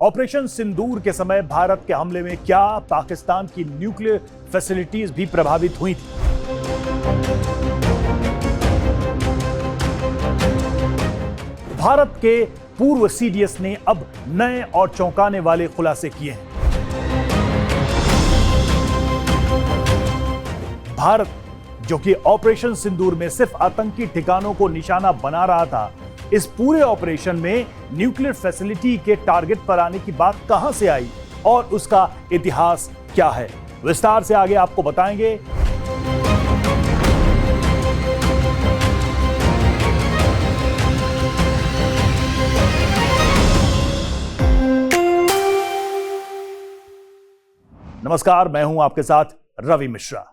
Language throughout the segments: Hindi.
ऑपरेशन सिंदूर के समय भारत के हमले में क्या पाकिस्तान की न्यूक्लियर फैसिलिटीज भी प्रभावित हुई थी? भारत के पूर्व सीडीएस ने अब नए और चौंकाने वाले खुलासे किए हैं। भारत, जो कि ऑपरेशन सिंदूर में सिर्फ आतंकी ठिकानों को निशाना बना रहा था, इस पूरे ऑपरेशन में न्यूक्लियर फैसिलिटी के टारगेट पर आने की बात कहां से आई और उसका इतिहास क्या है, विस्तार से आगे आपको बताएंगे। नमस्कार, मैं हूं आपके साथ रवि मिश्रा।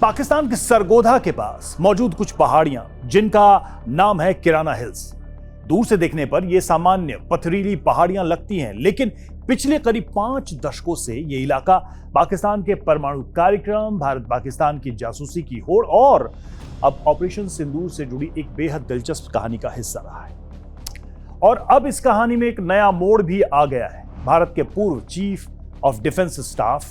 पाकिस्तान के सरगोधा के पास मौजूद कुछ पहाड़ियां जिनका नाम है किराना हिल्स। दूर से देखने पर यह सामान्य पथरीली पहाड़ियां लगती हैं, लेकिन पिछले करीब 5 दशकों से यह इलाका पाकिस्तान के परमाणु कार्यक्रम, भारत पाकिस्तान की जासूसी की होड़ और अब ऑपरेशन सिंदूर से जुड़ी एक बेहद दिलचस्प कहानी का हिस्सा रहा है। और अब इस कहानी में एक नया मोड़ भी आ गया है। भारत के पूर्व chief of defence staff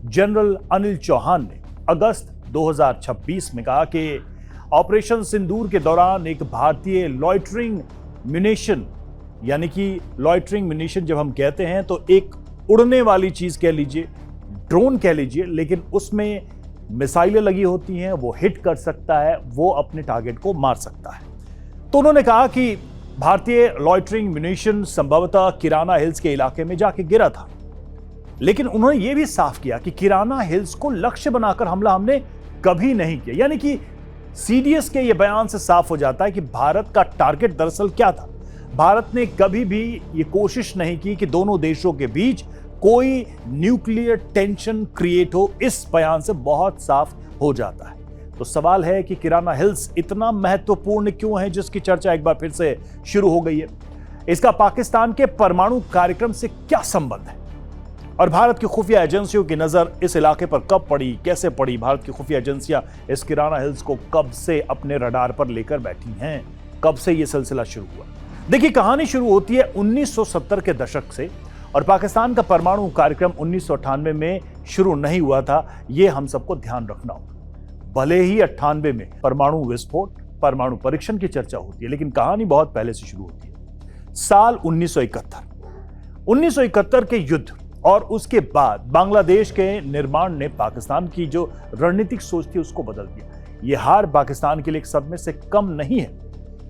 general Anil Chauhan ने अगस्त 2026 में कहा कि ऑपरेशन सिंदूर के दौरान एक भारतीय लॉइटरिंग म्यूनिशन, यानी कि लॉइटरिंग म्यूनिशन जब हम कहते हैं तो एक उड़ने वाली चीज कह लीजिए, ड्रोन कह लीजिए, लेकिन उसमें मिसाइलें लगी होती हैं, वो हिट कर सकता है, वो अपने टारगेट को मार सकता है। तो उन्होंने कहा कि भारतीय लॉइटरिंग म्यूनिशन संभवतः किराना हिल्स के इलाके में जाके गिरा था, लेकिन उन्होंने यह भी साफ किया कि किराना हिल्स को लक्ष्य बनाकर हमला हमने कभी नहीं किया। यानी कि सीडीएस के यह बयान से साफ हो जाता है कि भारत का टारगेट दरअसल क्या था। भारत ने कभी भी यह कोशिश नहीं की कि दोनों देशों के बीच कोई न्यूक्लियर टेंशन क्रिएट हो। इस बयान से बहुत साफ हो जाता है। तो सवाल है कि किराना हिल्स इतना महत्वपूर्ण क्यों है, जिसकी चर्चा एक बार फिर से शुरू हो गई है। इसका पाकिस्तान के परमाणु कार्यक्रम से क्या संबंध है और भारत की खुफिया एजेंसियों की नजर इस इलाके पर कब पड़ी, कैसे पड़ी, भारत की खुफिया एजेंसियां इस किराना हिल्स को कब से अपने रडार पर लेकर बैठी हैं, कब से यह सिलसिला शुरू हुआ। देखिए, कहानी शुरू होती है 1970 के दशक से और पाकिस्तान का परमाणु कार्यक्रम 1998 में शुरू नहीं हुआ था। यह हम सबको ध्यान रखना होगा। भले ही 98 में परमाणु विस्फोट, परमाणु परीक्षण की चर्चा होती है, लेकिन कहानी बहुत पहले से शुरू होती है। साल 1971 के युद्ध और उसके बाद बांग्लादेश के निर्माण ने पाकिस्तान की जो रणनीतिक सोच थी उसको बदल दिया। यह हार पाकिस्तान के लिए एक सदमे से कम नहीं है।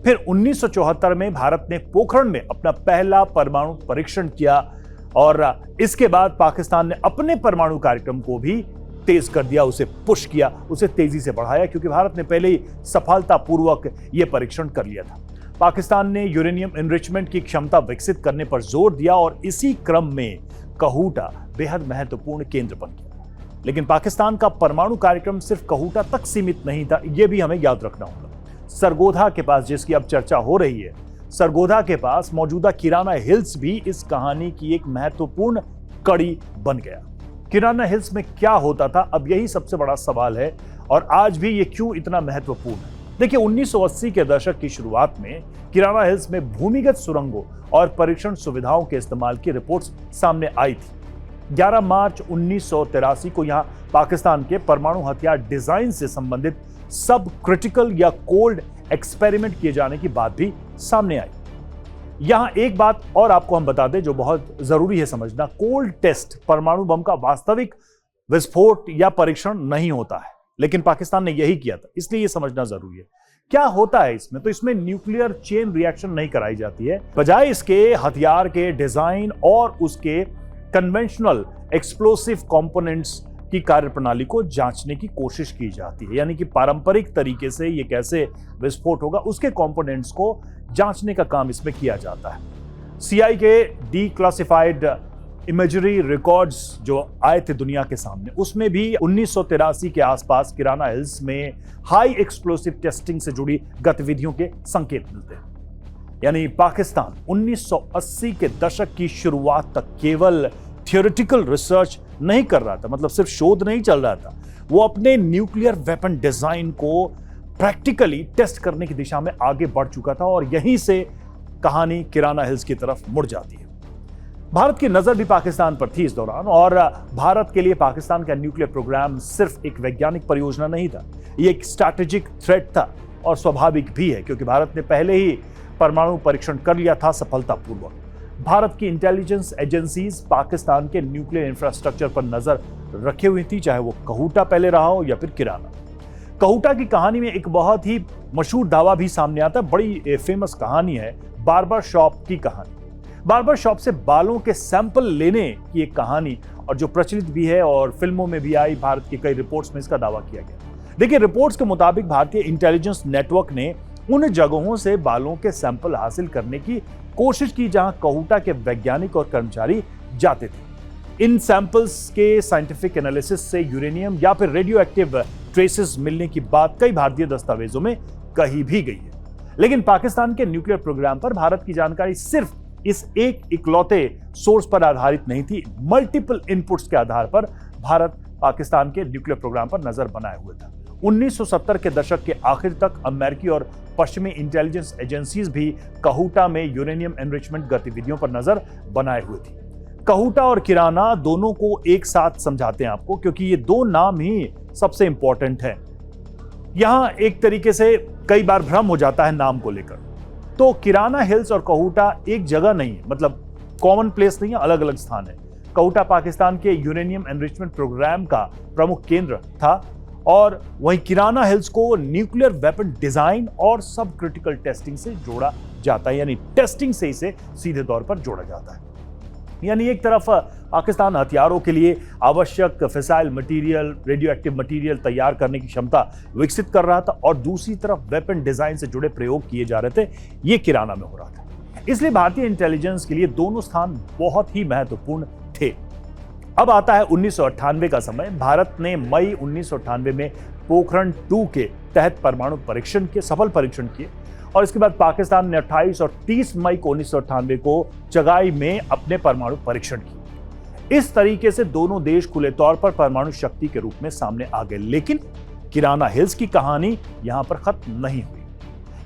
फिर 1974 में भारत ने पोखरण में अपना पहला परमाणु परीक्षण किया और इसके बाद पाकिस्तान ने अपने परमाणु कार्यक्रम को भी तेज कर दिया, उसे पुश किया, उसे तेजी से बढ़ाया, क्योंकि भारत ने पहले ही सफलतापूर्वक यह परीक्षण कर लिया था। पाकिस्तान ने यूरेनियम एनरिचमेंट की क्षमता विकसित करने पर जोर दिया और इसी क्रम में कहूटा बेहद महत्वपूर्ण केंद्र बन गया। लेकिन पाकिस्तान का परमाणु कार्यक्रम सिर्फ कहूटा तक सीमित नहीं था, यह भी हमें याद रखना होगा। सरगोधा के पास, जिसकी अब चर्चा हो रही है, सरगोधा के पास मौजूदा किराना हिल्स भी इस कहानी की एक महत्वपूर्ण कड़ी बन गया। किराना हिल्स में क्या होता था, अब यही सबसे बड़ा सवाल है और आज भी यह क्यों इतना महत्वपूर्ण है। देखिए, 1980 के दशक की शुरुआत में किराना हिल्स में भूमिगत सुरंगों और परीक्षण सुविधाओं के इस्तेमाल की रिपोर्ट्स सामने आई थी। 11 मार्च 1983 को यहां पाकिस्तान के परमाणु हथियार डिजाइन से संबंधित सब क्रिटिकल या कोल्ड एक्सपेरिमेंट किए जाने की बात भी सामने आई। यहां एक बात और आपको हम बता दें जो बहुत जरूरी है समझना। कोल्ड टेस्ट परमाणु बम का वास्तविक विस्फोट या परीक्षण नहीं होता है, लेकिन पाकिस्तान ने यही किया था, इसलिए यह समझना जरूरी है। क्या होता है इसमें? तो इसमें न्यूक्लियर चेन रिएक्शन नहीं कराई जाती है, बजाय इसके हथियार के डिजाइन और उसके कन्वेंशनल एक्सप्लोसिव कंपोनेंट्स की कार्यप्रणाली को जांचने की कोशिश की जाती है। यानी कि पारंपरिक तरीके से ये कैसे विस्फोट होगा, उसके कंपोनेंट्स को जांचने का काम इसमें किया जाता है। सीआई के डीक्लासिफाइड इमेजरी रिकॉर्ड्स जो आए थे दुनिया के सामने, उसमें भी 1983 के आसपास किराना हिल्स में हाई एक्सप्लोसिव टेस्टिंग से जुड़ी गतिविधियों के संकेत मिलते हैं। यानी पाकिस्तान 1980 के दशक की शुरुआत तक केवल थियोरेटिकल रिसर्च नहीं कर रहा था, मतलब सिर्फ शोध नहीं चल रहा था, वो अपने न्यूक्लियर वेपन डिजाइन को प्रैक्टिकली टेस्ट करने की दिशा में आगे बढ़ चुका था और यहीं से कहानी किराना हिल्स की तरफ मुड़ जाती है। भारत की नजर भी पाकिस्तान पर थी इस दौरान, और भारत के लिए पाकिस्तान का न्यूक्लियर प्रोग्राम सिर्फ एक वैज्ञानिक परियोजना नहीं था, ये एक स्ट्रैटेजिक थ्रेट था। और स्वाभाविक भी है क्योंकि भारत ने पहले ही परमाणु परीक्षण कर लिया था सफलतापूर्वक। भारत की इंटेलिजेंस एजेंसीज पाकिस्तान के न्यूक्लियर इंफ्रास्ट्रक्चर पर नजर रखे हुई थी, चाहे वो कहूटा पहले रहा हो या फिर किराना। कहूटा की कहानी में एक बहुत ही मशहूर दावा भी सामने आता है, बड़ी फेमस कहानी है बार्बर शॉप की कहानी। बार्बर शॉप से बालों के सैंपल लेने की एक कहानी, और जो प्रचलित भी है और फिल्मों में भी आई, भारत की कई रिपोर्ट्स में इसका दावा किया गया। देखिए, रिपोर्ट्स के मुताबिक भारतीय इंटेलिजेंस नेटवर्क ने उन जगहों से बालों के सैंपल हासिल करने की कोशिश की जहां कहूटा के वैज्ञानिक और कर्मचारी जाते थे। इन सैंपल्स के साइंटिफिक एनालिसिस से यूरेनियम या फिर रेडियो एक्टिव ट्रेसेस मिलने की बात कई भारतीय दस्तावेजों में कही भी गई है। लेकिन पाकिस्तान के न्यूक्लियर प्रोग्राम पर भारत की जानकारी सिर्फ इस एक इकलौते सोर्स पर आधारित नहीं थी। मल्टीपल इनपुट्स के आधार पर भारत पाकिस्तान के न्यूक्लियर प्रोग्राम पर नजर बनाए हुए था। 1970 के दशक के आखिर तक अमेरिकी और पश्चिमी इंटेलिजेंस एजेंसीज भी कहूटा में यूरेनियम एनरिचमेंट गतिविधियों पर नजर बनाए हुए थी। कहूटा और किराना दोनों को एक साथ समझाते हैं आपको, क्योंकि ये दो नाम ही सबसे इंपॉर्टेंट है। यहां एक तरीके से कई बार भ्रम हो जाता है नाम को लेकर। तो किराना हिल्स और कहूटा एक जगह नहीं है, मतलब कॉमन प्लेस नहीं है, अलग अलग स्थान है। कहूटा पाकिस्तान के यूरेनियम एनरिचमेंट प्रोग्राम का प्रमुख केंद्र था, और वहीं किराना हिल्स को न्यूक्लियर वेपन डिजाइन और सब क्रिटिकल टेस्टिंग से जोड़ा जाता है, यानी टेस्टिंग से इसे सीधे तौर पर जोड़ा जाता है। यानी एक तरफ पाकिस्तान हथियारों के लिए आवश्यक fissile material, radio active material तैयार करने की क्षमता विकसित कर रहा था, और दूसरी तरफ वेपन डिजाइन से जुड़े प्रयोग किए जा रहे थे, ये किराना में हो रहा था। इसलिए भारतीय इंटेलिजेंस के लिए दोनों स्थान बहुत ही महत्वपूर्ण थे। अब आता है 1998 का समय। भारत ने मई 1998 में पोखरण 2 के तहत परमाणु परीक्षण के सफल परीक्षण किए, और इसके बाद पाकिस्तान ने 28 और 30 मई को 1998 को चगाई में अपने परमाणु परीक्षण किए। इस तरीके से दोनों देश खुले तौर पर परमाणु शक्ति के रूप में सामने आ गए। लेकिन किराना हिल्स की कहानी यहां पर खत्म नहीं हुई।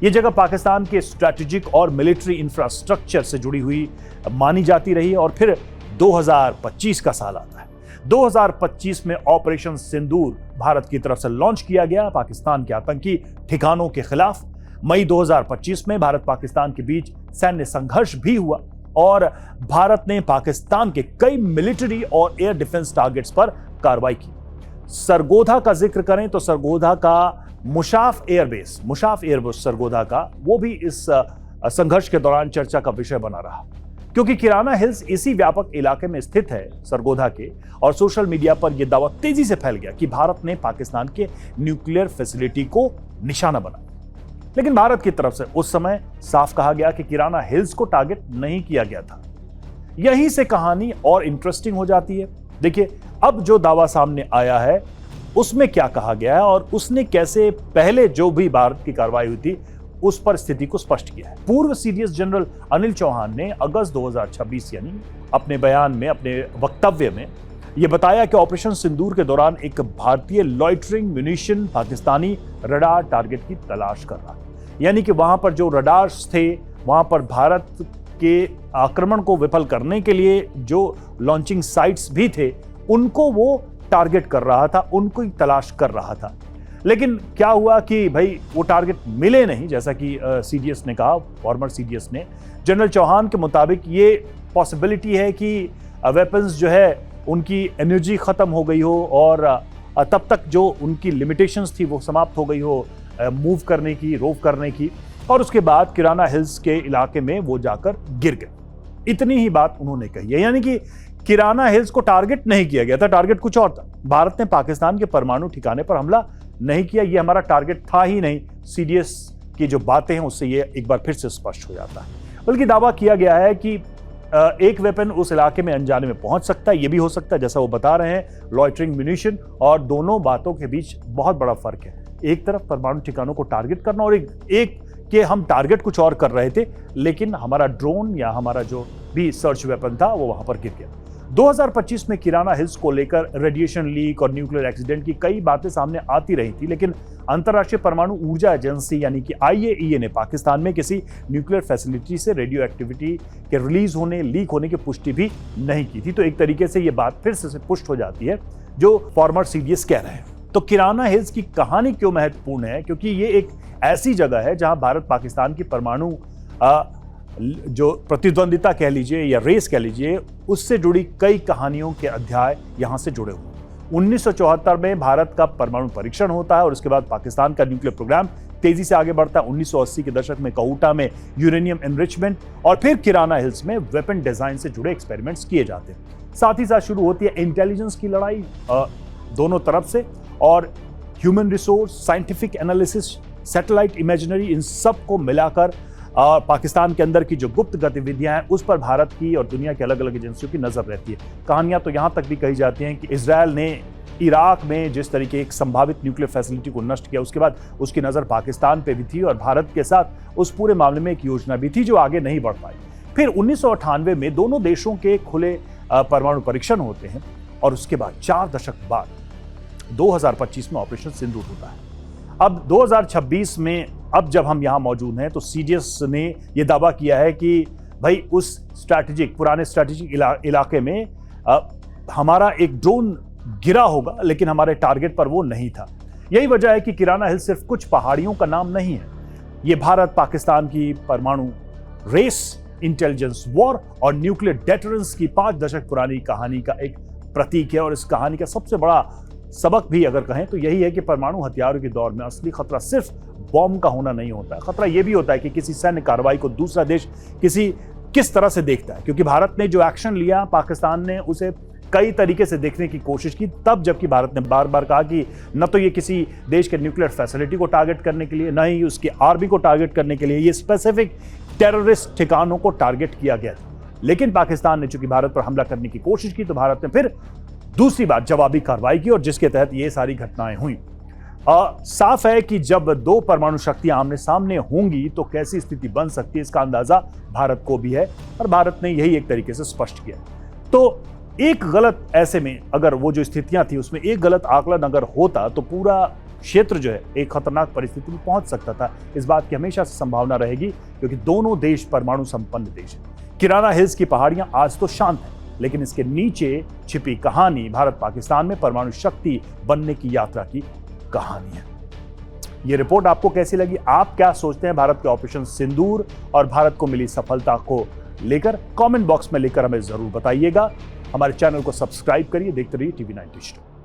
यह जगह पाकिस्तान के स्ट्रैटेजिक और मिलिट्री इंफ्रास्ट्रक्चर से जुड़ी हुई मानी जाती रही, और फिर 2025 का साल आता है। 2025 में ऑपरेशन सिंदूर भारत की तरफ से लॉन्च किया गया पाकिस्तान के आतंकी ठिकानों के खिलाफ। मई 2025 में भारत पाकिस्तान के बीच सैन्य संघर्ष भी हुआ, और भारत ने पाकिस्तान के कई मिलिट्री और एयर डिफेंस टारगेट्स पर कार्रवाई की। सरगोधा का जिक्र करें तो सरगोधा का मुशाफ एयरबेस सरगोधा का, वो भी इस संघर्ष के दौरान चर्चा का विषय बना रहा, क्योंकि किराना हिल्स इसी व्यापक इलाके में स्थित है सरगोधा के, और सोशल मीडिया पर यह दावा तेजी से फैल गया कि भारत ने पाकिस्तान के न्यूक्लियर फैसिलिटी को निशाना बनाया। लेकिन भारत की तरफ से उस समय साफ कहा गया कि किराना हिल्स को टारगेट नहीं किया गया था। यहीं से कहानी और इंटरेस्टिंग हो जाती है। देखिए, अब जो दावा सामने आया है उसमें क्या कहा गया है, और उसने कैसे पहले जो भी भारत की कार्रवाई हुई थी उस पर स्थिति को स्पष्ट किया है। पूर्व सीडीएस जनरल अनिल चौहान ने अगस्त 2026 यानी अपने बयान में, अपने वक्तव्य में यह बताया कि ऑपरेशन सिंदूर के दौरान एक भारतीय loitering munition Pakistani radar target की तलाश कर रहा है। यानी कि वहां पर जो रडार्स थे, वहां पर भारत के आक्रमण को विफल करने के लिए जो लॉन्चिंग साइट्स भी थे, उनको वो टारगेट कर रहा था, उनको ही तलाश कर रहा था। लेकिन क्या हुआ कि भाई वो टारगेट मिले नहीं, जैसा कि सीडीएस ने कहा, फॉर्मर सीडीएस ने। जनरल चौहान के मुताबिक ये पॉसिबिलिटी है कि वेपन्स जो है उनकी एनर्जी खत्म हो गई हो, और तब तक जो उनकी लिमिटेशंस थी वो समाप्त हो गई हो मूव करने की, रोव करने की, और उसके बाद किराना हिल्स के इलाके में वो जाकर गिर गए। इतनी ही बात उन्होंने कही है। यानी कि किराना हिल्स को टारगेट नहीं किया गया था, टारगेट कुछ और था। भारत ने पाकिस्तान के परमाणु ठिकाने पर हमला नहीं किया, ये हमारा टारगेट था ही नहीं। सीडीएस की जो बातें हैं उससे ये एक बार फिर से स्पष्ट हो जाता है। बल्कि दावा किया गया है कि एक वेपन उस इलाके में अनजाने में पहुंच सकता है, ये भी हो सकता है जैसा वो बता रहे हैं, लॉइटरिंग म्यूनिशन, और दोनों बातों के बीच बहुत बड़ा फर्क है। एक तरफ परमाणु ठिकानों को टारगेट करना, और एक के हम टारगेट कुछ और कर रहे थे, लेकिन हमारा ड्रोन या हमारा जो भी सर्च वेपन था वो वहां पर गिर गया। 2025 में किराना हिल्स को लेकर रेडिएशन लीक और न्यूक्लियर एक्सीडेंट की कई बातें सामने आती रही थी, लेकिन अंतर्राष्ट्रीय परमाणु ऊर्जा एजेंसी यानी कि IAEA ने पाकिस्तान में किसी न्यूक्लियर फैसिलिटी से रेडियो एक्टिविटी के रिलीज होने, लीक होने की पुष्टि भी नहीं की थी। तो एक तरीके से ये बात फिर से पुष्ट हो जाती है जो फॉर्मर CDS कह रहे हैं। तो किराना हिल्स की कहानी क्यों महत्वपूर्ण है? क्योंकि ये एक ऐसी जगह है जहां भारत पाकिस्तान की परमाणु जो प्रतिद्वंदिता कह लीजिए या रेस कह लीजिए, उससे जुड़ी कई कहानियों के अध्याय यहां से जुड़े हुए। 1974 में भारत का परमाणु परीक्षण होता है और उसके बाद पाकिस्तान का न्यूक्लियर प्रोग्राम तेजी से आगे बढ़ता है। 1980 के दशक में कहूटा में यूरेनियम एनरिचमेंट और फिर किराना हिल्स में वेपन डिजाइन से जुड़े एक्सपेरिमेंट्स किए जाते हैं। साथ ही साथ शुरू होती है इंटेलिजेंस की लड़ाई दोनों तरफ से, और human resource, scientific analysis, satellite imaginary, इन सब को मिलाकर पाकिस्तान के अंदर की जो गुप्त गतिविधियां हैं उस पर भारत की और दुनिया की अलग अलग एजेंसियों की नजर रहती है। कहानियां तो यहां तक भी कही जाती हैं कि इजरायल ने इराक में जिस तरीके एक संभावित न्यूक्लियर फैसिलिटी को नष्ट किया, उसके बाद उसकी नजर पाकिस्तान पे भी थी और भारत के साथ उस पूरे मामले में एक योजना भी थी जो आगे नहीं बढ़ पाई। फिर 1998 में दोनों देशों के खुले परमाणु परीक्षण होते हैं और उसके बाद 4 दशक बाद 2025 में ऑपरेशन सिंदूर होता है। अब 2026 में अब जब हम यहां मौजूद हैं तो CDS ने यह दावा किया है कि भाई उस पुराने स्ट्रैटेजिक इलाके में हमारा एक ड्रोन गिरा होगा, लेकिन हमारे टारगेट पर वो नहीं था। यही वजह है कि किराना हिल सिर्फ कुछ पहाड़ियों का नाम नहीं है, ये भारत पाकिस्तान की परमाणु रेस, इंटेलिजेंस वॉर और न्यूक्लियर डेटरेंस की 5 दशक पुरानी कहानी का एक प्रतीक है। और इस कहानी का सबसे बड़ा सबक भी अगर कहें तो यही है कि परमाणु हथियारों के दौर में असली खतरा सिर्फ बॉम्ब का होना नहीं होता है। खतरा यह भी होता है कि किसी सैन्य कार्रवाई को दूसरा देश किस तरह से देखता है। क्योंकि भारत ने जो एक्शन लिया, पाकिस्तान ने उसे कई तरीके से देखने की कोशिश की, तब जबकि भारत ने बार बार कहा कि न तो ये किसी देश के न्यूक्लियर फैसिलिटी को टारगेट करने के लिए, न ही उसकी आर्मी को टारगेट करने के लिए, ये स्पेसिफिक टेररिस्ट ठिकानों को टारगेट किया गया था। लेकिन पाकिस्तान ने चूंकि भारत पर हमला करने की कोशिश की तो भारत ने फिर दूसरी बार जवाबी कार्रवाई की और जिसके तहत ये सारी घटनाएं हुई। साफ है कि जब 2 परमाणु शक्तियां आमने सामने होंगी तो कैसी स्थिति बन सकती है, इसका अंदाजा भारत को भी है और भारत ने यही एक तरीके से स्पष्ट किया। तो एक गलत, ऐसे में अगर वो जो स्थितियां थी उसमें एक गलत आकलन अगर होता तो पूरा क्षेत्र जो है एक खतरनाक परिस्थिति में पहुंच सकता था। इस बात की हमेशा से संभावना रहेगी क्योंकि दोनों देश परमाणु संपन्न देश हैं। किराना हिल्स की पहाड़ियां आज तो शांत हैं, लेकिन इसके नीचे छिपी कहानी भारत पाकिस्तान में परमाणु शक्ति बनने की यात्रा की कहानी है। यह रिपोर्ट आपको कैसी लगी? आप क्या सोचते हैं भारत के ऑपरेशन सिंदूर और भारत को मिली सफलता को लेकर? कमेंट बॉक्स में लेकर हमें जरूर बताइएगा। हमारे चैनल को सब्सक्राइब करिए, देखते रहिए TV 90 स्टोरी।